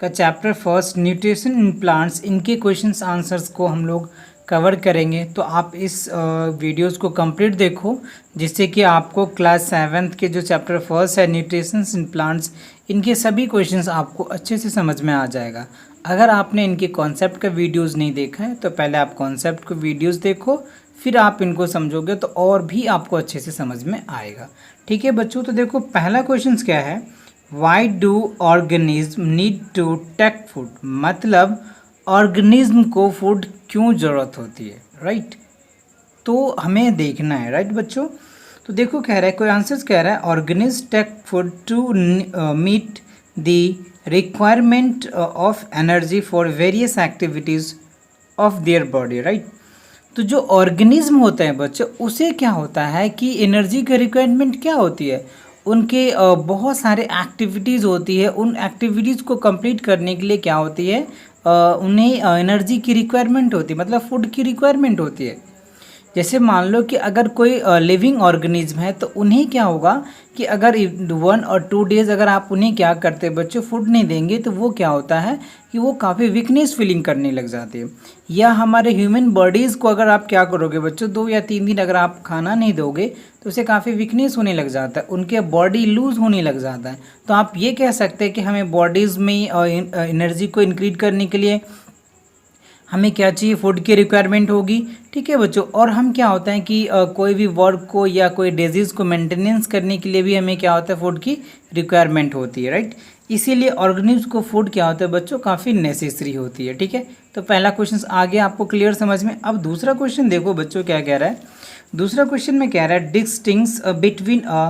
का chapter first nutrition in plants, इनके questions answers को हम लोग कवर करेंगे। तो आप इस वीडियोस को कंप्लीट देखो, जिससे कि आपको क्लास 7th के जो चैप्टर फर्स्ट है न्यूट्रिशन इन प्लांट्स, इनके सभी क्वेश्चंस आपको अच्छे से समझ में आ जाएगा। अगर आपने इनके कॉन्सेप्ट का वीडियोस नहीं देखा है तो पहले आप कॉन्सेप्ट को वीडियोस देखो, फिर आप इनको समझोगे तो और भी आपको अच्छे से समझ में आएगा। ठीक है बच्चों, तो देखो पहला क्वेश्चन क्या है, why do organism need to take food, मतलब ऑर्गेनिज्म को फूड क्यों ज़रूरत होती है, राइट। तो हमें देखना है, राइट बच्चों। तो देखो कह रहा है, कोई आंसर्स कह रहा है organism take food to meet the requirement of energy for various activities of their body, right. तो जो ऑर्गेनिज्म होता है बच्चों, उसे क्या होता है कि एनर्जी की रिक्वायरमेंट क्या होती है, उनके बहुत सारे एक्टिविटीज़ होती है। उन एक्टिविटीज़ को कंप्लीट करने के लिए क्या होती है, उन्हें एनर्जी की रिक्वायरमेंट होती है, मतलब फूड की रिक्वायरमेंट होती है। जैसे मान लो कि अगर कोई लिविंग ऑर्गेनिज्म है तो उन्हें क्या होगा कि अगर 1 और 2 डेज अगर आप उन्हें क्या करते हैं बच्चों, फूड नहीं देंगे, तो वो क्या होता है कि वो काफ़ी वीकनेस फीलिंग करने लग जाती है। या हमारे ह्यूमन बॉडीज़ को अगर आप क्या करोगे बच्चों, 2 या 3 दिन अगर आप खाना नहीं दोगे तो उसे काफ़ी वीकनेस होने लग जाता है, उनके बॉडी लूज़ होने लग जाता है। तो आप ये कह सकते हैं कि हमें बॉडीज़ में एनर्जी को इंक्रीज करने के लिए हमें क्या चाहिए, फूड की रिक्वायरमेंट होगी। ठीक है बच्चों, और हम क्या होता है कि कोई भी वर्क को या कोई डिजीज़ को मेंटेनेंस करने के लिए भी हमें क्या होता है, फूड की रिक्वायरमेंट होती है, राइट। इसीलिए ऑर्गेनिज्म को फूड क्या होता है बच्चों, काफ़ी नेसेसरी होती है। ठीक है, तो पहला क्वेश्चन आ गया आपको क्लियर समझ में। अब दूसरा क्वेश्चन देखो बच्चों क्या कह रहा है। दूसरा क्वेश्चन में कह रहा है distinguish between a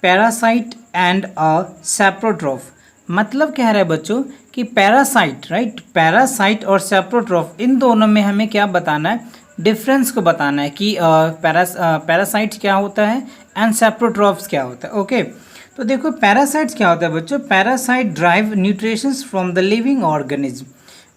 parasite and a saprotroph, मतलब कह रहा है बच्चों कि पैरासाइट, राइट, पैरासाइट और सैप्रोट्रोफ, इन दोनों में हमें क्या बताना है, डिफरेंस को बताना है कि पैरासाइट क्या होता है एंड सैप्रोट्रोफ्स क्या होता है। ओके, तो देखो पैरासाइट्स क्या होता है बच्चों, parasite drive nutritions from the living organism,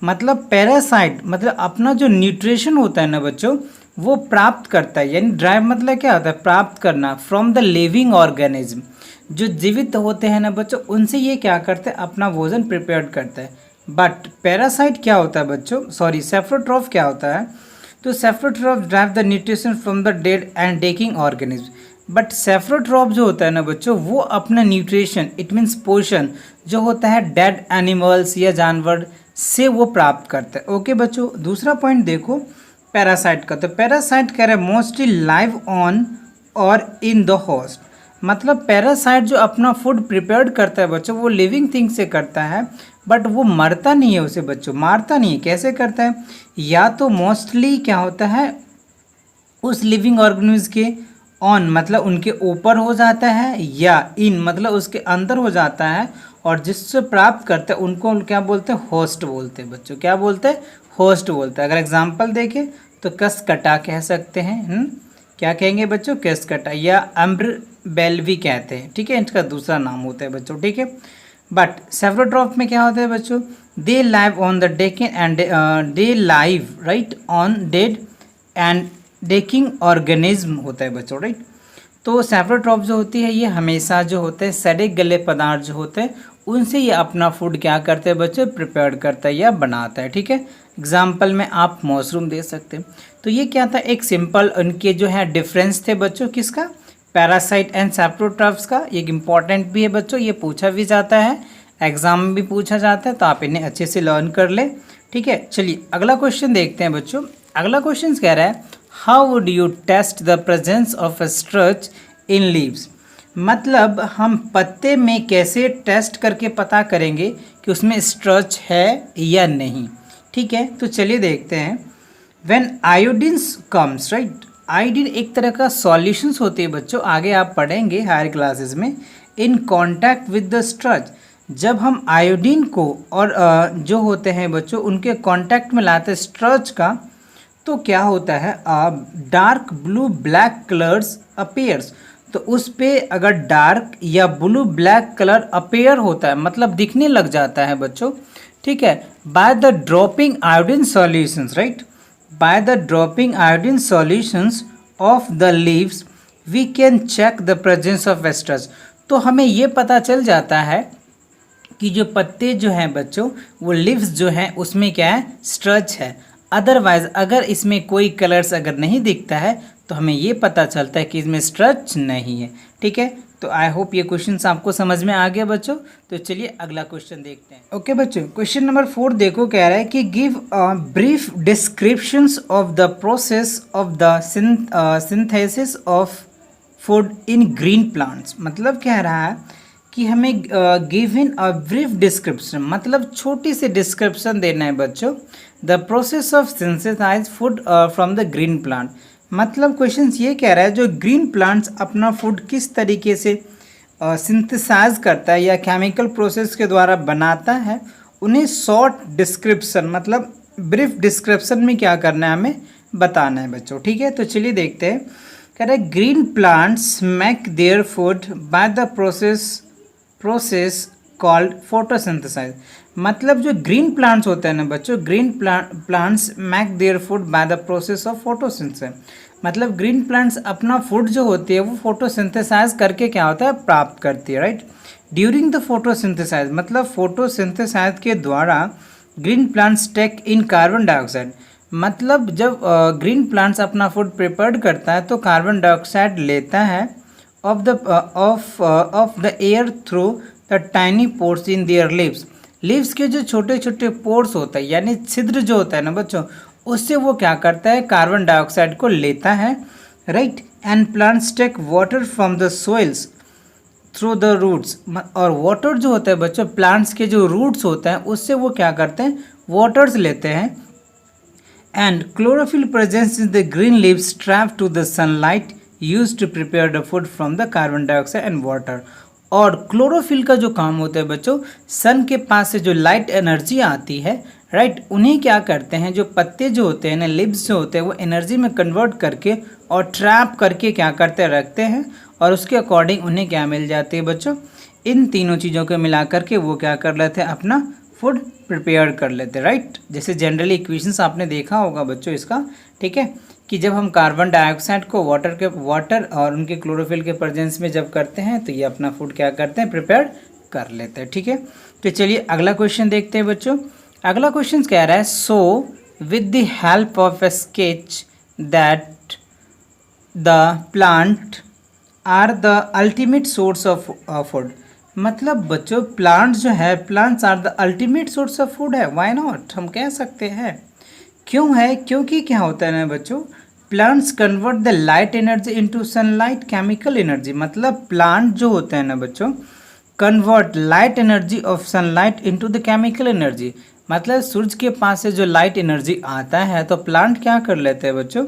मतलब पैरासाइट मतलब अपना जो न्यूट्रिशन होता है ना बच्चों, वो प्राप्त करता है, यानी ड्राइव मतलब क्या होता है, प्राप्त करना, फ्रॉम द लिविंग ऑर्गेनिज्म, जो जीवित होते हैं ना बच्चों, उनसे ये क्या करते हैं, अपना भोजन प्रिपेयर करता है। बट पैरासाइट क्या होता है बच्चों, सॉरी सैप्रोट्रोफ क्या होता है, तो saprotroph derive the nutrition from the dead and decaying organism. But saprotroph जो होता है ना बच्चों, वो अपना न्यूट्रिशन, इट मीन्स पोषण जो होता है डेड एनिमल्स या जानवर से वो प्राप्त करता है। ओके बच्चों, दूसरा पॉइंट देखो पैरासाइट का, तो पैरासाइट कह रहे हैं मोस्टली लाइव ऑन और इन द होस्ट, मतलब पैरासाइट जो अपना फूड प्रिपेयर्ड करता है बच्चों, वो लिविंग थिंग से करता है, बट वो मरता नहीं है उसे बच्चों, मारता नहीं है। कैसे करता है, या तो मोस्टली क्या होता है उस लिविंग ऑर्गेनिज्म के ऑन मतलब उनके ऊपर हो जाता है, या इन मतलब उसके अंदर हो जाता है, और जिससे प्राप्त करते हैं उनको क्या बोलते हैं, होस्ट बोलते हैं बच्चों, क्या बोलते हैं, होस्ट बोलते हैं। अगर एग्जाम्पल देखें तो कसकटा कह सकते हैं, क्या कहेंगे बच्चों, कसकटा, या अम्ब्र बेल्वी कहते हैं। ठीक है, इसका दूसरा नाम होता है बच्चों। ठीक है, बट सैप्रोट्रोफ में क्या होता है बच्चों, they live on the decaying and they live right on dead and decaying organism होता है बच्चों, राइट। तो सैप्रोट्रोफ जो होती है ये हमेशा जो होते हैं सड़े गले पदार्थ जो होते हैं उनसे ये अपना फूड क्या करते हैं बच्चों, प्रिपेयर करता है या बनाता है। ठीक है, एग्जाम्पल में आप मशरूम दे सकते हैं। तो ये क्या था, एक सिंपल उनके जो है डिफरेंस थे बच्चों, किसका, पैरासाइट एंड सैप्रोट्रॉफ्स का। एक इम्पॉर्टेंट भी है बच्चों, ये पूछा भी जाता है, एग्जाम में भी पूछा जाता है, तो आप इन्हें अच्छे से लर्न कर ले। ठीक है, चलिए अगला क्वेश्चन देखते हैं बच्चों। अगला क्वेश्चन कह रहा है how would you test the presence of a starch in leaves, मतलब हम पत्ते में कैसे टेस्ट करके पता करेंगे कि उसमें स्ट्रच है या नहीं। ठीक है, तो चलिए देखते हैं। व्हेन आयोडीन्स कम्स, राइट, आयोडीन एक तरह का सॉल्यूशंस होती है बच्चों, आगे आप पढ़ेंगे हायर क्लासेस में, इन कांटेक्ट विद द स्ट्रच, जब हम आयोडीन को और जो होते हैं बच्चों उनके कांटेक्ट में लाते हैं स्ट्रच का, तो क्या होता है, dark blue black colours appears, तो उस पे अगर डार्क या ब्लू ब्लैक कलर अपीयर होता है मतलब दिखने लग जाता है बच्चों। ठीक है, by the dropping iodine solutions, right, by the dropping iodine solutions of the leaves we can check the presence of estrus। तो हमें ये पता चल जाता है कि जो पत्ते जो हैं बच्चों, वो लीव्स जो हैं उसमें क्या है, स्ट्रच है। अदरवाइज अगर इसमें कोई कलर्स अगर नहीं दिखता है तो हमें ये पता चलता है कि इसमें स्ट्रच नहीं है। ठीक है, तो आई होप ये क्वेश्चंस आपको समझ में आ गया बच्चों। तो चलिए अगला क्वेश्चन देखते हैं। ओके बच्चों, क्वेश्चन नंबर 4 देखो, कह रहा है कि give brief descriptions of the process of the synthesis of food in green plants. मतलब कह रहा है कि हमें गिवन अ ब्रीफ डिस्क्रिप्शन, मतलब छोटी सी डिस्क्रिप्शन देना है बच्चों, the process of synthesize food from the green plant. मतलब क्वेश्चन ये कह रहा है जो ग्रीन प्लांट्स अपना फूड किस तरीके से सिंथेसाइज करता है या केमिकल प्रोसेस के द्वारा बनाता है, उन्हें शॉर्ट डिस्क्रिप्शन मतलब ब्रीफ डिस्क्रिप्शन में क्या करना है, हमें बताना है बच्चों। ठीक है, तो चलिए देखते हैं। कह रहे green plants make their food by the process called photosynthesis. मतलब जो ग्रीन प्लांट्स होते हैं ना बच्चों, green plants make their food by the process of photosynthesis. मतलब ग्रीन प्लांट्स अपना फूड जो होती है वो फोटोसिंथेसाइज करके क्या होता है, प्राप्त करती है, राइट। ड्यूरिंग द फोटोसिंथेसाइज, मतलब फोटोसिंथेसाइज के द्वारा ग्रीन प्लांट्स टेक इन कार्बन डाइऑक्साइड। मतलब जब ग्रीन प्लांट्स अपना फूड प्रिपेयर करता है तो कार्बन डाइऑक्साइड लेता है of the air through the tiny pores in their leaves. Leaves के जो छोटे छोटे पोर्स होता है यानी छिद्र जो होता है ना बच्चों, उससे वो क्या करता है, कार्बन डाइऑक्साइड को लेता है, right. And plants take water from the soils through the roots. और वाटर जो होता है बच्चों, प्लांट्स के जो रूट्स होते हैं उससे वो क्या करते हैं, वाटर्स लेते हैं। And chlorophyll presence in the green leaves trap to the sunlight used to prepare the food from the carbon dioxide and water. और क्लोरोफिल का जो काम होता है बच्चों, सन के पास से जो लाइट एनर्जी आती है, राइट, उन्हें क्या करते हैं, जो पत्ते जो होते हैं ना, लिव्स जो होते हैं, वो एनर्जी में कन्वर्ट करके और ट्रैप करके क्या करते हैं, रखते हैं। और उसके अकॉर्डिंग उन्हें क्या मिल जाती है बच्चों, इन तीनों चीज़ों को मिला करके वो क्या कर लेते हैं, अपना फूड प्रिपेयर कर लेते हैं, राइट। जैसे जनरली इक्वेशंस आपने देखा होगा बच्चों इसका, ठीक है, कि जब हम कार्बन डाइऑक्साइड को वाटर और उनके क्लोरोफिल के प्रेजेंस में जब करते हैं तो ये अपना फूड क्या करते हैं, प्रिपेयर कर लेते हैं। ठीक है, तो चलिए अगला क्वेश्चन देखते हैं बच्चों। अगला क्वेश्चन कह रहा है, so with the help of a sketch that the plant are the ultimate source of food. मतलब बच्चों प्लांट्स जो है, plants are the ultimate source of food है, व्हाई नॉट, हम कह सकते हैं। क्यों है, क्योंकि क्या होता है ना बच्चों, plants convert the light energy into sunlight chemical energy. मतलब प्लांट जो होते हैं ना बच्चों, convert light energy of sunlight into the chemical energy. मतलब सूरज के पास से जो लाइट एनर्जी आता है तो प्लांट क्या कर लेते हैं बच्चों,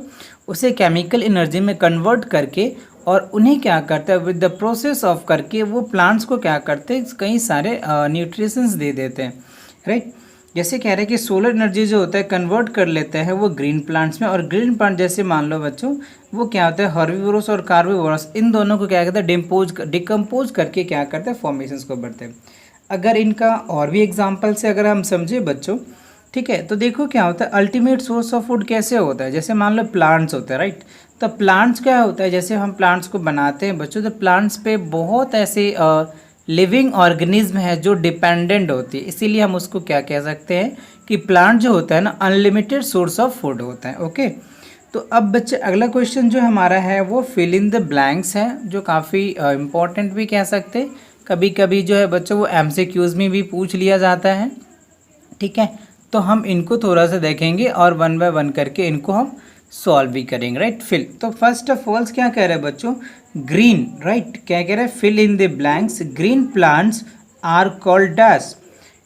उसे केमिकल एनर्जी में कन्वर्ट करके और उन्हें क्या करते हैं, विद द प्रोसेस ऑफ करके वो प्लांट्स को क्या करते हैं, कई सारे न्यूट्रिशंस दे देते हैं, राइट। जैसे कह रहे हैं कि सोलर एनर्जी जो होता है कन्वर्ट कर लेते हैं वो ग्रीन प्लांट्स में। और ग्रीन प्लांट जैसे मान लो बच्चों, वो क्या होता है, हर्बीवोरस और कार्बीवोरस, इन दोनों को क्या कहते हैं, डिकम्पोज करके क्या करते हैं, फॉर्मेशंस को बढ़ते हैं। अगर इनका और भी एग्जाम्पल से अगर हम समझे बच्चों, ठीक है, तो देखो क्या होता है, अल्टीमेट सोर्स ऑफ फूड कैसे होता है। जैसे मान लो प्लांट्स होते हैं, राइट, तो प्लांट्स क्या होता है, जैसे हम प्लांट्स को बनाते हैं बच्चों, तो प्लांट्स पे बहुत ऐसे लिविंग ऑर्गेनिज्म है जो डिपेंडेंट होती है, इसीलिए हम उसको क्या कह सकते हैं कि प्लांट जो होता है ना, अनलिमिटेड सोर्स ऑफ फूड होता है। ओके, तो अब बच्चे अगला क्वेश्चन जो हमारा है वो फिल इन द ब्लैंक्स है, जो काफ़ी इम्पोर्टेंट भी कह सकते हैं। कभी कभी जो है बच्चों वो MCQs में भी पूछ लिया जाता है, ठीक है। तो हम इनको थोड़ा सा देखेंगे और वन बाय वन करके इनको हम सॉल्व भी करेंगे, राइट। फिल, तो फर्स्ट ऑफ ऑल क्या कह रहे हैं बच्चों, ग्रीन, राइट, क्या कह रहे हैं, fill in the blanks, green plants are called dash.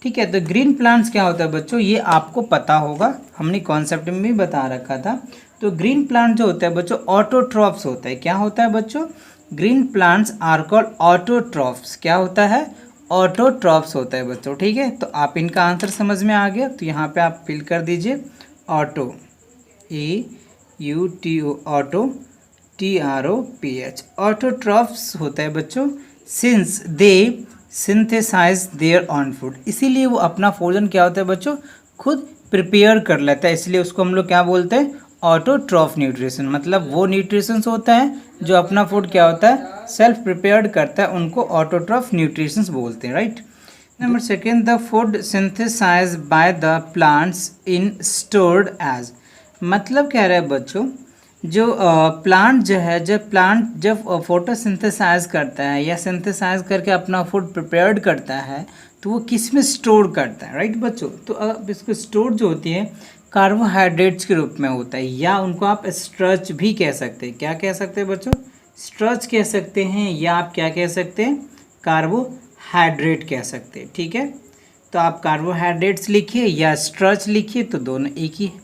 ठीक है, तो ग्रीन प्लांट्स क्या होता है बच्चों, ये आपको पता होगा, हमने कॉन्सेप्ट में भी बता रखा था। तो ग्रीन प्लांट जो होता है बच्चों ऑटोट्रॉफ्स होता है। क्या होता है बच्चों, green plants are called autotrophs. क्या होता है, ऑटोट्रॉफ्स होता है बच्चों, ठीक है। तो आप इनका आंसर समझ में आ गया, तो यहाँ पे आप फिल कर दीजिए auto, AUTO, auto, TROPH, autotrophs होता है बच्चों, since they synthesize their own food, इसीलिए वो अपना भोजन क्या होता है बच्चों, खुद प्रिपेयर कर लेता है, इसलिए उसको हम लोग क्या बोलते हैं, ऑटोट्रॉफ न्यूट्रिशन। मतलब वो न्यूट्रिशंस होता है जो अपना फूड क्या होता है, सेल्फ प्रिपेयर्ड करता है, उनको ऑटोट्रॉफ न्यूट्रिशंस बोलते हैं, right. Number second, the food synthesize by the plants in stored as, मतलब कह रहे हैं बच्चों जो प्लांट जो है, जब प्लांट जब फोटोसिंथेसाइज करता है या सिंथेसाइज करके अपना फूड प्रिपेयर्ड करता है तो वो किस में स्टोर करता है, राइट बच्चों। तो अब इसको स्टोर जो होती है कार्बोहाइड्रेट्स के रूप में होता है, या उनको आप स्ट्रच भी कह सकते हैं। क्या कह सकते हैं बच्चों? स्ट्रच कह सकते हैं, या आप क्या कह सकते हैं? कार्बोहाइड्रेट कह सकते हैं। ठीक है, तो आप कार्बोहाइड्रेट्स लिखिए या स्ट्रच लिखिए, तो दोनों एक ही है।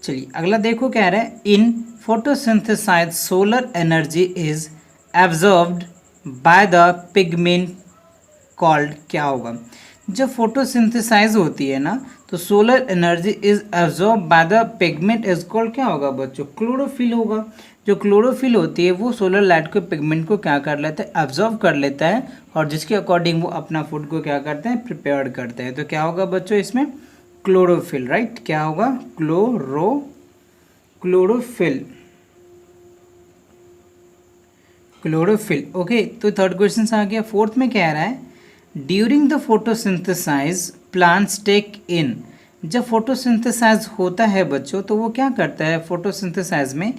चलिए अगला देखो, कह रहा है in photosynthesis solar energy is absorbed by the pigment called, क्या होगा? जब फोटोसिंथेसाइज होती है ना तो solar energy is absorb by the pigment is called, क्या होगा बच्चों? क्लोरोफिल होगा। जो क्लोरोफिल होती है वो सोलर लाइट को, पिगमेंट को क्या कर लेता है? एब्जॉर्ब कर लेता है, और जिसके अकॉर्डिंग वो अपना फूड को क्या करते हैं? प्रिपेयर करते हैं। तो क्या होगा बच्चों इसमें? Chlorophyll, right. क्या होगा? क्लोरोफिल। ओके, तो थर्ड क्वेश्चन आ गया। फोर्थ में कह रहा है during the photosynthesise plants take इन, जब फोटोसिंथेसाइज होता है बच्चों तो वो क्या करता है? फोटोसिंथेसाइज में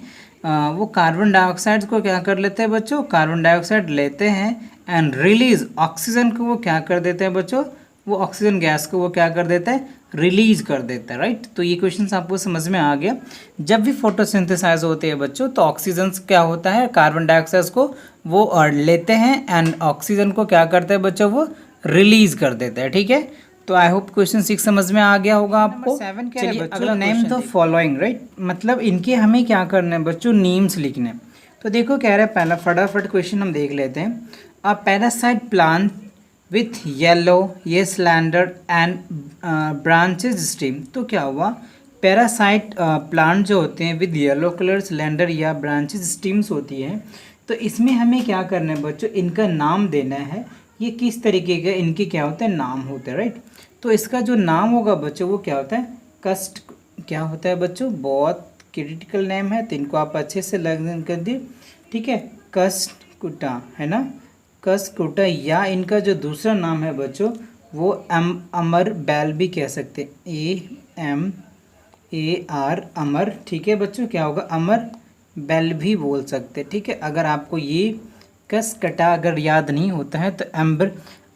वो कार्बन डाइऑक्साइड को क्या कर लेते हैं बच्चों? कार्बन डाइऑक्साइड लेते हैं एंड रिलीज ऑक्सीजन को वो क्या कर देते हैं बच्चों? वो ऑक्सीजन गैस को वो क्या कर देता है? रिलीज कर देता है, राइट। तो ये क्वेश्चन आपको समझ में आ गया। जब भी फोटोसिंथेसाइज होते हैं बच्चों तो ऑक्सीजन क्या होता है? कार्बन डाइऑक्साइड को वो लेते हैं एंड ऑक्सीजन को क्या करते हैं बच्चों? वो रिलीज कर देता है। ठीक है, तो आई होप क्वेश्चन 6 समझ में आ गया होगा आपको। चलिए अगला नेम द फॉलोइंग, राइट, मतलब इनके हमें क्या करना है बच्चों? नेम्स लिखने। तो देखो कह रहा है पहला फटाफट क्वेश्चन हम देख लेते हैं। A parasite plant with yellow ये स्लैंडर एंड ब्रांचेज स्टेम, तो क्या हुआ? पैरासाइट प्लांट जो होते हैं विद येलो कलर, स्लैंडर या ब्रांचेज स्टीम्स होती हैं, तो इसमें हमें क्या करना है बच्चों? इनका नाम देना है। ये किस तरीके के इनके क्या होते हैं? नाम होते हैं, राइट। तो इसका जो नाम होगा बच्चों वो क्या होता है? कस्ट, क्या होता है बच्चों? बहुत क्रिटिकल नेम है, तो इनको आप अच्छे से लर्न कर दिए। ठीक है, कस्टकुटा है ना, कस्टकुटा, या इनका जो दूसरा नाम है बच्चों वो अमर बैल भी कह सकते हैं, AMAR अमर। ठीक है बच्चों, क्या होगा? अमर बेल भी बोल सकते। ठीक है, अगर आपको ये कस्कटा अगर याद नहीं होता है तो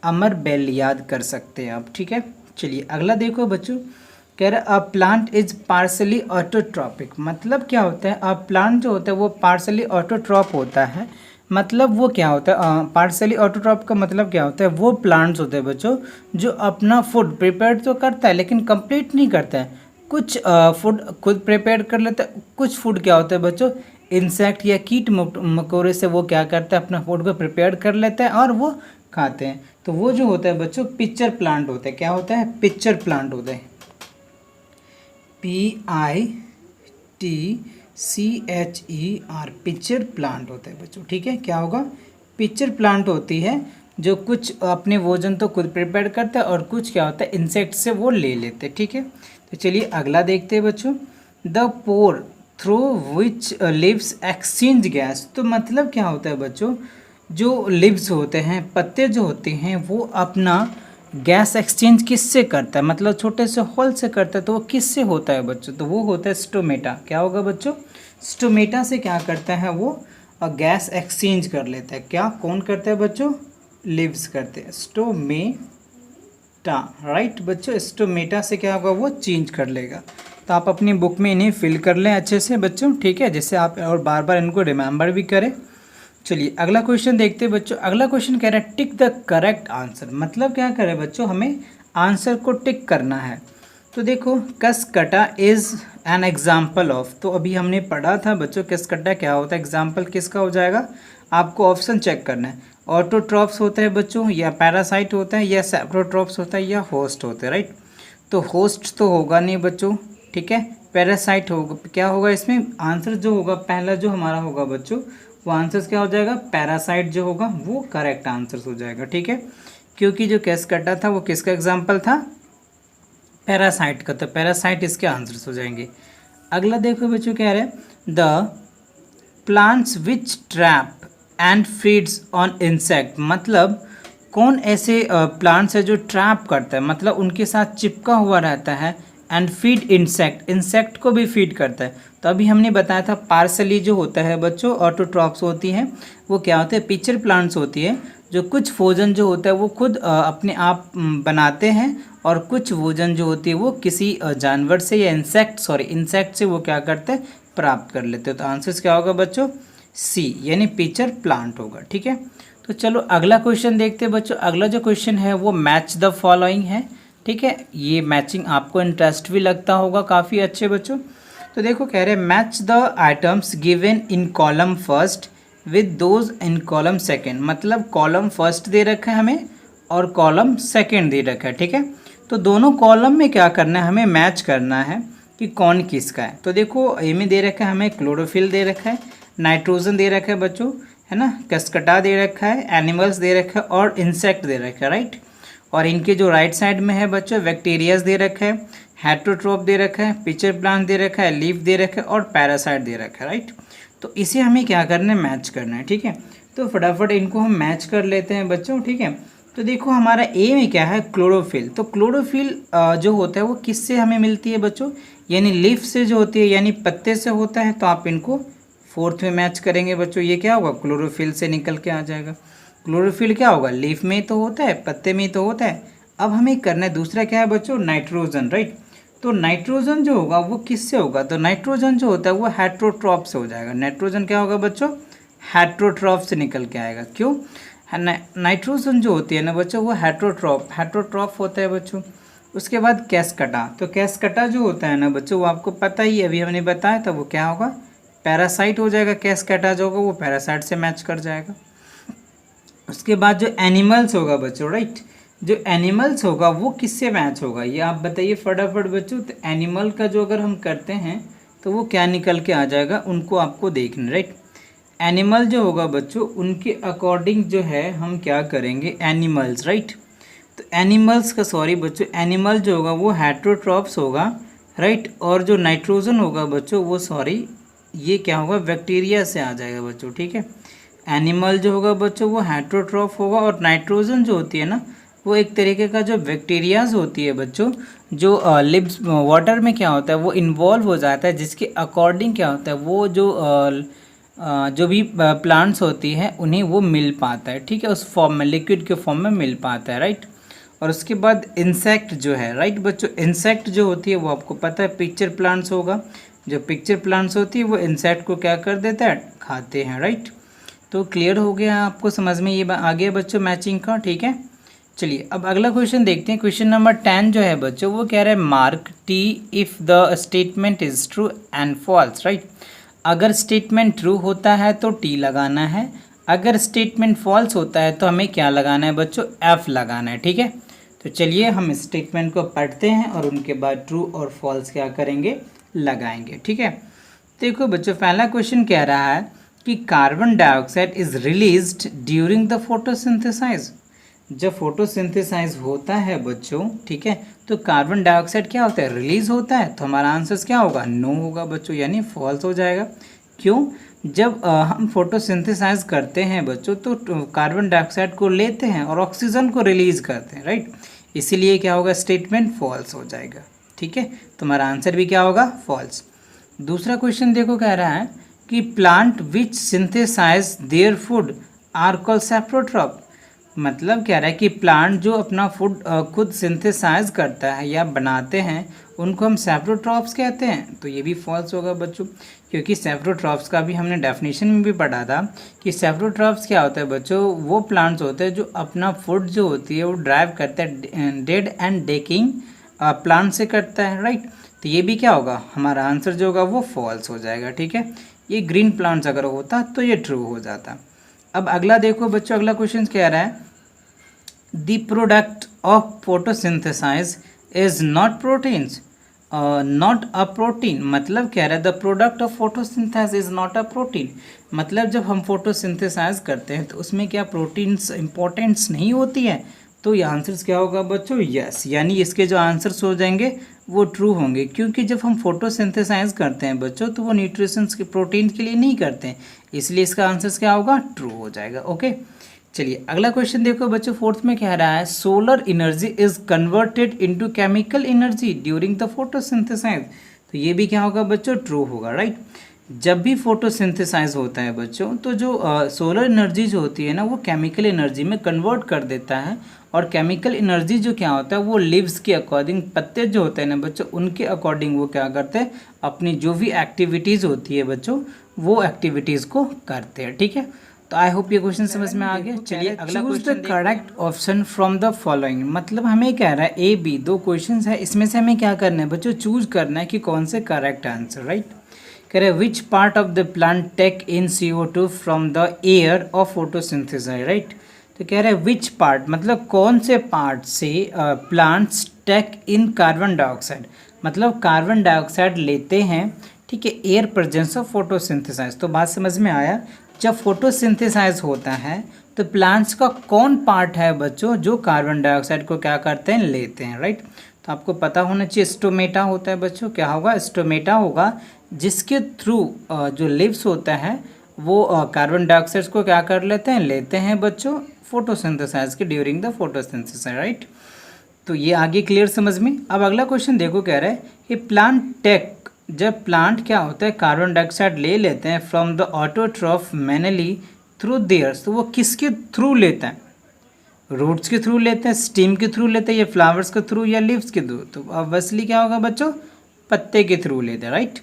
अमर बेल याद कर सकते हैं आप। ठीक है, चलिए अगला देखो बच्चों। कह रहा है a plant is partially autotrophic, मतलब क्या होता है? अ प्लांट जो होता है वो पार्सली ऑटोट्रॉप होता है, मतलब वो क्या होता है? पार्सली ऑटोट्रॉप का मतलब क्या होता है? वो प्लांट्स होते हैं बच्चों जो अपना फूड प्रिपेयर तो करता है लेकिन कंप्लीट नहीं करता है। कुछ फूड खुद प्रिपेयर कर लेता है, कुछ फूड क्या होता है बच्चों? इंसेक्ट या कीट मकोड़े से वो क्या करता है? अपना फूड को प्रिपेयर कर लेता है और वो खाते हैं। तो वो जो होता है बच्चों पिक्चर प्लांट होता है। क्या होता है? पिक्चर प्लांट होता है, PITCHER, पिक्चर प्लांट होता है बच्चों। ठीक है, क्या होगा? पिक्चर प्लांट होती है जो कुछ अपने भोजन तो खुद प्रिपेयर करता है और कुछ क्या होता है? इंसेक्ट से वो ले लेते हैं। ठीक है, तो चलिए अगला देखते हैं बच्चों। The pore through which leaves exchange gas, तो मतलब क्या होता है बच्चों? जो लिव्स होते हैं, पत्ते जो होते हैं, वो अपना गैस एक्सचेंज किससे करता है? मतलब छोटे से होल से करता है, तो वो किससे होता है बच्चों? तो वो होता है स्टोमेटा। क्या होगा बच्चों? स्टोमेटा से क्या करता है वो? गैस एक्सचेंज कर लेता है। क्या कौन करता है बच्चों? लिव्स करते हैं, स्टोमेटा, राइट बच्चों। स्टोमेटा से क्या होगा? वो चेंज कर लेगा। तो आप अपनी बुक में इन्हें फिल कर लें अच्छे से बच्चों। ठीक है, जिससे आप और बार बार इनको रिमेंबर भी करें। चलिए अगला क्वेश्चन देखते हैं बच्चों। अगला क्वेश्चन कह रहा है टिक द करेक्ट आंसर, मतलब क्या करें बच्चों? हमें आंसर को टिक करना है। तो देखो Cuscuta is an example of, तो अभी हमने पढ़ा था बच्चों कसकटा क्या होता है, एग्जाम्पल किसका हो जाएगा? आपको ऑप्शन चेक करना है। ऑटोट्रॉप्स होता है बच्चों, या पैरासाइट होता है, या सेप्रोट्रॉप्स होता है, या होस्ट होता है, राइट। तो होस्ट तो होगा नहीं बच्चों, ठीक है, पैरासाइट होगा। क्या होगा इसमें? आंसर जो होगा पहला जो हमारा होगा बच्चों वो आंसर क्या हो जाएगा? पैरासाइट जो होगा वो करेक्ट आंसर हो जाएगा। ठीक है, क्योंकि जो कसकटा था वो किसका एग्जाम्पल था? पैरासाइट का, तो पैरासाइट इसके आंसर्स हो जाएंगे। अगला देखो बच्चों कह रहे हैं the plants which trap and feeds on insect, मतलब कौन ऐसे प्लांट्स है जो ट्रैप करता है, मतलब उनके साथ चिपका हुआ रहता है, एंड फीड इंसेक्ट, इंसेक्ट को भी फीड करता है। तो अभी हमने बताया था पार्सली जो होता है बच्चों ऑटोट्रॉप्स होती है, वो क्या होते हैं, पिचर प्लांट्स होती है, जो कुछ भोजन जो होता है वो खुद अपने आप बनाते हैं, और कुछ भोजन जो होती है वो किसी जानवर से या इंसेक्ट से वो क्या करते हैं, प्राप्त कर लेते हैं। तो आंसर क्या होगा बच्चों, सी, यानी पिचर प्लांट होगा। ठीक है, तो चलो अगला क्वेश्चन देखते हैं बच्चों। अगला जो क्वेश्चन है वो मैच द फॉलोइंग है। ठीक है, ये मैचिंग आपको इंटरेस्ट भी लगता होगा काफ़ी अच्छे बच्चों। तो देखो कह रहे हैं match the items given in column first with those in column second, मतलब कॉलम फर्स्ट दे रखा है हमें और कॉलम सेकेंड दे रखा है। ठीक है, तो दोनों कॉलम में क्या करना है, हमें मैच करना है कि कौन किसका है। तो देखो ए में दे रखा है हमें क्लोरोफिल दे रखा है, नाइट्रोजन दे रखा है बच्चों, है ना, कस्कटा दे रखा है, एनिमल्स दे रखा है और इंसेक्ट दे रखा है, राइट। और इनके जो राइट साइड में है बच्चों बैक्टीरियाज दे रखा है, हेट्रोट्रोप दे रखा है, पिचर प्लांट दे रखा है, लीफ दे रखा है और पैरासाइट दे रखा है, राइट। तो इसे हमें क्या करना है, मैच करना है। ठीक है, तो फटाफट इनको हम मैच कर लेते हैं बच्चों। ठीक है, तो देखो हमारा ए में क्या है, क्लोरोफिल। तो क्लोरोफिल जो होता है वो किससे हमें मिलती है बच्चों, यानी लीफ से जो होती है, यानी पत्ते से होता है। तो आप इनको फोर्थ में मैच करेंगे बच्चों, ये क्या होगा, क्लोरोफिल से निकल के आ जाएगा। क्लोरोफिल क्या होगा, लीफ में तो होता है, पत्ते में तो होता है। अब हमें करना है दूसरा क्या है बच्चों, नाइट्रोजन, राइट। तो नाइट्रोजन जो होगा वो किससे होगा, तो नाइट्रोजन जो होता है वो हेट्रोट्रॉप से हो जाएगा। नाइट्रोजन क्या होगा बच्चों, हेट्रोट्रॉप से निकल के आएगा। क्यों, नाइट्रोजन जो होती है ना बच्चों वो हेट्रोट्रॉप होता है बच्चों। उसके बाद कैसकटा, तो कैसकटा जो होता है ना बच्चों वो आपको पता ही है, अभी हमने बताया था, वो क्या होगा, पैरासाइट हो जाएगा। कैसकटा जो होगा वो पैरासाइट से मैच कर जाएगा। उसके बाद जो एनिमल्स होगा बच्चों, राइट, जो एनिमल्स होगा वो किससे मैच होगा, ये आप बताइए फटाफट बच्चों। तो एनिमल का जो अगर हम करते हैं तो वो क्या निकल के आ जाएगा, उनको आपको देखना, राइट। एनिमल जो होगा बच्चों उनके अकॉर्डिंग जो है हम क्या करेंगे, एनिमल्स, राइट। तो एनिमल्स का सॉरी बच्चों, एनिमल जो होगा वो हेट्रोट्रॉप्स होगा, राइट। और जो नाइट्रोजन होगा बच्चों वो सॉरी ये क्या होगा, बैक्टीरिया से आ जाएगा बच्चों। ठीक है, एनिमल जो होगा बच्चों वो हेट्रोट्रॉप होगा, और नाइट्रोजन जो होती है ना वो एक तरीके का जो बैक्टीरियाज होती है बच्चों, जो लिव्स वाटर में क्या होता है वो इन्वॉल्व हो जाता है, जिसके अकॉर्डिंग क्या होता है वो जो भी प्लांट्स होती हैं उन्हें वो मिल पाता है। ठीक है, उस फॉर्म में, लिक्विड के फॉर्म में मिल पाता है, राइट। और उसके बाद इंसेक्ट जो है, राइट बच्चों, इंसेक्ट जो होती है वो आपको पता है पिक्चर प्लांट्स होगा। जो पिक्चर प्लांट्स होती है वो इंसेक्ट को क्या कर देता है, खाते हैं, राइट। तो क्लियर हो गया आपको, समझ में ये आ गया बच्चों मैचिंग का। ठीक है, चलिए अब अगला क्वेश्चन देखते हैं। क्वेश्चन नंबर 10 जो है बच्चों वो कह रहा है mark T if the statement is true and false, right. अगर स्टेटमेंट ट्रू होता है तो टी लगाना है, अगर स्टेटमेंट फॉल्स होता है तो हमें क्या लगाना है बच्चों, एफ लगाना है। ठीक है, तो चलिए हम स्टेटमेंट को पढ़ते हैं और उनके बाद ट्रू और फॉल्स क्या करेंगे, लगाएंगे। ठीक है, देखो बच्चों पहला क्वेश्चन कह रहा है कि carbon dioxide is released during the photosynthesis. जब फोटोसिंथेसाइज होता है बच्चों, ठीक है, तो कार्बन डाइऑक्साइड क्या होता है, रिलीज होता है। तो हमारा आंसर क्या होगा, नो होगा बच्चों, यानी फॉल्स हो जाएगा। क्यों, जब हम फोटोसिंथेसाइज करते हैं बच्चों तो कार्बन डाइऑक्साइड को लेते हैं और ऑक्सीजन को रिलीज करते हैं, राइट। इसीलिए क्या होगा, स्टेटमेंट फॉल्स हो जाएगा। ठीक है, तुम्हारा आंसर भी क्या होगा, फॉल्स। दूसरा क्वेश्चन देखो कह रहा है कि plant which synthesize their food are called saprotroph. मतलब कह रहा है कि प्लांट जो अपना फूड खुद सिंथेसाइज करता है या बनाते हैं उनको हम सैप्रोट्रॉप्स कहते हैं। तो ये भी फॉल्स होगा बच्चों, क्योंकि सैप्रोट्रॉप्स का भी हमने डेफिनेशन में भी पढ़ा था कि सैप्रोट्रॉप्स क्या होता है बच्चों, वो प्लांट्स होते हैं जो अपना फूड जो होती है वो ड्राइव करता है डेड एंड डेकिंग प्लांट से करता है, राइट। तो ये भी क्या होगा, हमारा आंसर जो होगा वो फॉल्स हो जाएगा। ठीक है, ये ग्रीन प्लांट्स अगर होता तो ये ट्रू हो जाता। अब अगला देखो बच्चों, अगला क्वेश्चन कह रहा है the product of photosynthesis is not proteins, not a protein. मतलब कह रहा है the product of photosynthesis is not a protein. मतलब जब हम फोटोसिंथेसाइज करते हैं तो उसमें क्या प्रोटीन्स इंपॉर्टेंट्स नहीं होती है। तो ये आंसर्स क्या होगा बच्चों, यस, यानी इसके जो आंसर्स हो जाएंगे वो ट्रू होंगे, क्योंकि जब हम फोटोसिंथेसाइज करते हैं बच्चों तो वो न्यूट्रिशंस के प्रोटीन के लिए नहीं करते हैं, इसलिए इसका आंसर क्या होगा, ट्रू हो जाएगा। ओके, चलिए अगला क्वेश्चन देखो बच्चों, फोर्थ में कह रहा है solar energy is converted into chemical energy during the photosynthesis. तो ये भी क्या होगा बच्चों, ट्रू होगा, राइट। जब भी फोटोसिंथेसाइज होता है बच्चों, तो जो सोलर एनर्जी जो होती है ना, वो केमिकल एनर्जी में कन्वर्ट कर देता है। और केमिकल एनर्जी जो क्या होता है, वो लीव्स के अकॉर्डिंग, पत्ते जो होते हैं ना बच्चों, उनके अकॉर्डिंग वो क्या करते हैं, अपनी जो भी एक्टिविटीज़ होती है बच्चों, वो एक्टिविटीज़ को करते हैं, ठीक है। तो आई होप ये क्वेश्चन समझ में आ गया। चलिए अगला question, the correct option from the following. मतलब हमें कह रहा है ए बी दो क्वेश्चन है, इसमें से हमें क्या करना है बच्चों, चूज करना है कि कौन से करेक्ट आंसर, राइट। कह रहे which part of the plant take in CO2 from the air of photosynthesis, right. तो कह रहे हैं विच पार्ट, मतलब कौन से पार्ट से प्लांट्स टेक इन कार्बन डाइऑक्साइड, मतलब कार्बन डाइऑक्साइड लेते हैं, ठीक है, एयर प्रेजेंस ऑफ फोटोसिंथेसाइज। तो बात समझ में आया, जब फोटोसिंथेसाइज होता है तो प्लांट्स का कौन पार्ट है बच्चों जो कार्बन डाइऑक्साइड को क्या करते हैं, लेते हैं, राइट। तो आपको पता होना चाहिए स्टोमेटा होता है बच्चों, क्या होगा, स्टोमेटा होगा, जिसके थ्रू जो लिव्स होता है वो कार्बन डाइऑक्साइड को क्या कर लेते हैं, लेते हैं बच्चों फोटोसिंथेसाइज के ड्यूरिंग द फोटोसिंथेसिस, राइट। तो ये आगे क्लियर समझ में। अब अगला क्वेश्चन देखो, कह रहा है कि प्लांट टेक, जब प्लांट क्या होता है कार्बन डाइऑक्साइड ले लेते हैं from the autotroph mainly through theirs, तो वो किसके थ्रू लेता है, रूट्स के थ्रू लेते हैं, स्टीम के थ्रू लेते हैं, या फ्लावर्स के थ्रू, या लीव्स के थ्रू। तो ऑब्वियसली क्या होगा बच्चों, पत्ते के थ्रू लेते हैं, राइट।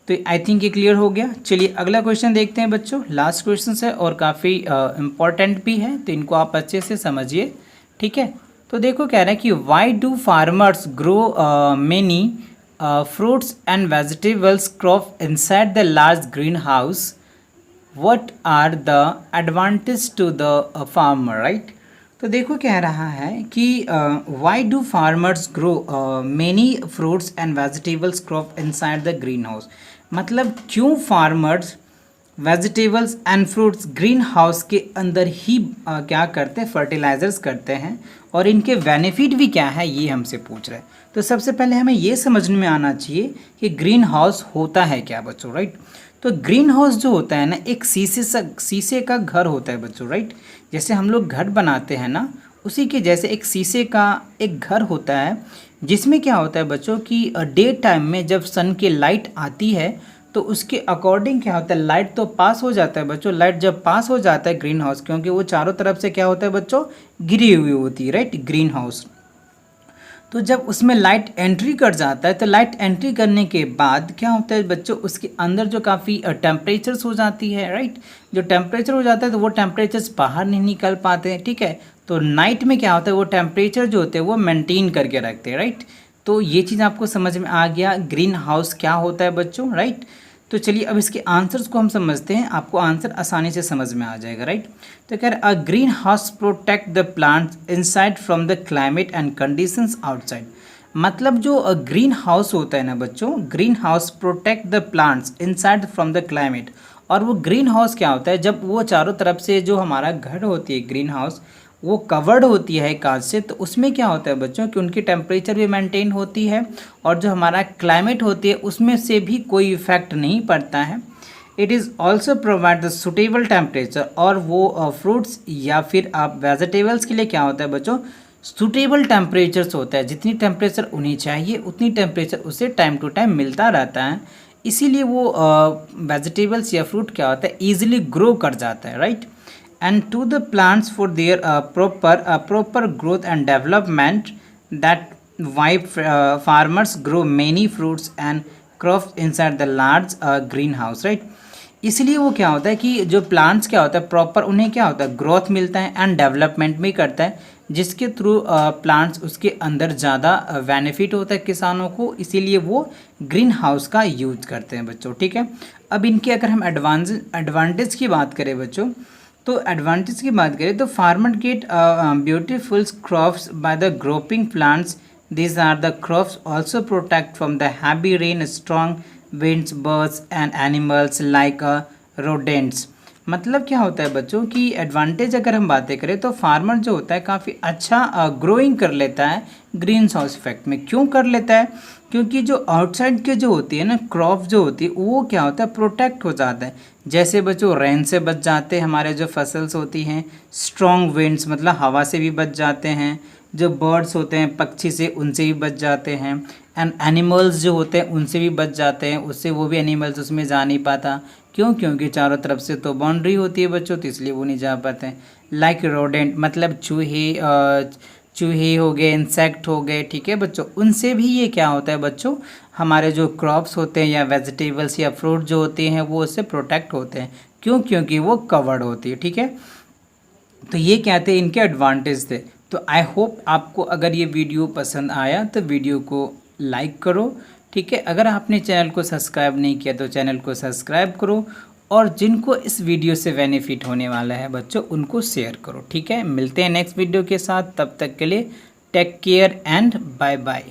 तो आई थिंक ये क्लियर हो गया। चलिए अगला क्वेश्चन देखते हैं बच्चों, लास्ट क्वेश्चन है और काफ़ी इम्पॉर्टेंट भी है, तो इनको आप अच्छे से समझिए, ठीक है। तो देखो कह रहा है कि why do farmers grow many fruits and vegetables crop inside the large greenhouse, what are the advantage to the farmer, right। तो देखो कह रहा है कि why do farmers grow many fruits and vegetables crop inside the greenhouse, मतलब क्यों farmers vegetables and fruits green house के अंदर ही क्या करते हैं, फर्टिलाइजर्स करते हैं, और इनके बेनिफिट भी क्या है, ये हमसे पूछ रहे हैं। तो सबसे पहले हमें ये समझ में आना चाहिए कि ग्रीन हाउस होता है क्या बच्चों, राइट। तो ग्रीन हाउस जो होता है ना, एक शीशे का घर होता है बच्चों, राइट। जैसे हम लोग घर बनाते हैं ना, उसी के जैसे एक शीशे का एक घर होता है, जिसमें क्या होता है बच्चों कि डे टाइम में जब सन की लाइट आती है तो उसके अकॉर्डिंग क्या होता है, लाइट तो पास हो जाता है बच्चों। लाइट जब पास हो जाता है ग्रीन हाउस, क्योंकि वो चारों तरफ से क्या होता है बच्चों, घिरी हुई होती है, राइट, ग्रीन हाउस। तो जब उसमें लाइट एंट्री कर जाता है, तो लाइट एंट्री करने के बाद क्या होता है बच्चों, उसके अंदर जो काफ़ी टेम्परेचर्स हो जाती है, राइट। जो टेम्परेचर हो जाता है तो वो टेम्परेचर्स बाहर नहीं निकल पाते हैं, ठीक है। तो नाइट में क्या होता है, वो टेम्परेचर जो होते हैं वो मेंटेन करके रखते हैं, राइट। तो ये चीज़ आपको समझ में आ गया, ग्रीन हाउस क्या होता है बच्चों, राइट। तो चलिए अब इसके आंसर्स को हम समझते हैं, आपको आंसर आसानी से समझ में आ जाएगा, राइट। तो कह रहे a greenhouse protect the plants inside from the climate and conditions outside. मतलब जो ग्रीन हाउस होता है ना बच्चों, greenhouse protect the plants inside from the climate. और वो ग्रीन हाउस क्या होता है, जब वो चारों तरफ से जो हमारा घर होती है ग्रीन हाउस, वो कवर्ड होती है कांच से, तो उसमें क्या होता है बच्चों कि उनकी टेम्परेचर भी मेंटेन होती है, और जो हमारा क्लाइमेट होती है उसमें से भी कोई इफेक्ट नहीं पड़ता है। It is also provide the suitable temperature, और वो फ्रूट्स या फिर आप वेजिटेबल्स के लिए क्या होता है बच्चों, सुटेबल टेम्परेचर्स होता है, जितनी टेम्परेचर उन्हें चाहिए उतनी टेम्परेचर उसे टाइम टू टाइम मिलता रहता है, इसीलिए वो वेजिटेबल्स या फ्रूट क्या होता है, ईजिली ग्रो कर जाता है, right. And to the plants for their proper growth and development, that why farmers grow many fruits and crops inside the large greenhouse, right। इसलिए वो क्या होता है कि जो प्लांट्स क्या होता है प्रॉपर, उन्हें क्या होता है ग्रोथ मिलता है एंड डेवलपमेंट भी करता है, जिसके थ्रू प्लांट्स उसके अंदर ज़्यादा बेनिफिट होता है किसानों को, इसीलिए वो ग्रीन हाउस का यूज करते हैं बच्चों, ठीक है। अब इनके अगर हम एडवांटेज की बात करें बच्चों, तो एडवांटेज की बात करें तो farmer get beautiful crops by the growing plants. These are the crops also protect from the heavy rain, strong winds, birds and animals like rodents। मतलब क्या होता है बच्चों की एडवांटेज अगर हम बातें करें तो फार्मर जो होता है काफ़ी अच्छा ग्रोइंग कर लेता है ग्रीन हाउस इफेक्ट में। क्यों कर लेता है? क्योंकि जो आउटसाइड के जो होती है ना क्रॉप जो होती है वो क्या होता है प्रोटेक्ट हो जाता है। जैसे बच्चों रेन से बच जाते हैं हमारे जो फसल्स होती हैं, स्ट्रॉन्ग विंड्स मतलब हवा से भी बच जाते हैं, जो बर्ड्स होते हैं पक्षी से उनसे भी बच जाते हैं, एंड एनिमल्स जो होते हैं उनसे भी बच जाते हैं, उससे वो भी एनिमल्स उसमें जा नहीं पाता। क्यों? क्योंकि चारों तरफ से तो बाउंड्री होती है बच्चों, तो इसलिए वो नहीं जा पाते हैं। लाइक रोडेंट मतलब चूहे हो गए, इंसेक्ट हो गए, ठीक है बच्चों, उनसे भी ये क्या होता है बच्चों हमारे जो क्रॉप्स होते हैं या वेजिटेबल्स या फ्रूट जो होते हैं वो उससे प्रोटेक्ट होते हैं। क्यों? क्योंकि वो कवर्ड होती है, ठीक है। तो ये क्या थे इनके एडवांटेज थे। तो आई होप आपको अगर ये वीडियो पसंद आया तो वीडियो को लाइक करो, ठीक है। अगर आपने चैनल को सब्सक्राइब नहीं किया तो चैनल को सब्सक्राइब करो, और जिनको इस वीडियो से बेनिफिट होने वाला है बच्चों उनको शेयर करो, ठीक है। मिलते हैं नेक्स्ट वीडियो के साथ, तब तक के लिए take care and bye bye.